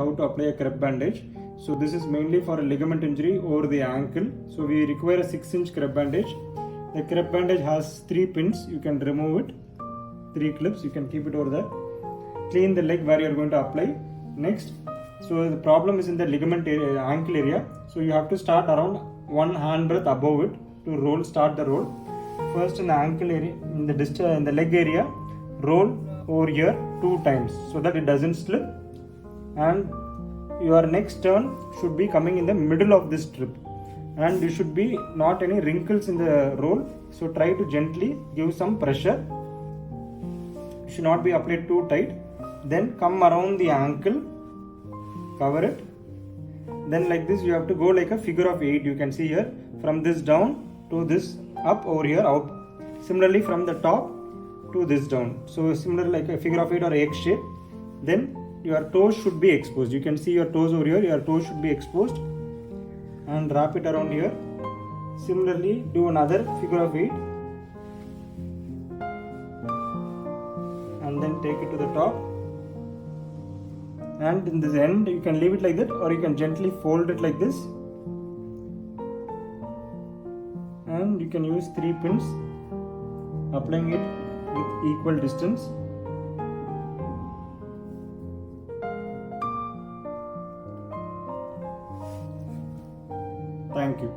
how to apply a crepe bandage. So this is mainly for a ligament injury over the ankle. So we require a 6-inch crepe bandage. The crepe bandage has 3 pins. You can remove it. 3 clips. You can keep it over there. Clean the leg where you are going to apply. Next, so the problem is in the ligament area, ankle area. So you have to start around 1 hand breadth above it to roll. Start the roll. First in the ankle area, in the leg area, roll over here 2 times so that it doesn't slip, and your next turn should be coming in the middle of this strip, and you should be not any wrinkles in the roll. So try to gently give some pressure. You should not be applied too tight. Then come around the ankle, cover it. Then like this you have to go like a figure of 8. You can see here, from this down to this up, over here out. Similarly from the top to this down. So similar like a figure of 8 or X shape. Then your toes should be exposed. You can see your toes over here. Your toes should be exposed, and wrap it around here. Similarly do another figure of 8, and then take it to the top. And in this end you can leave it like that, or you can gently fold it like this, and you can use 3 pins, applying it with equal distance. Thank you.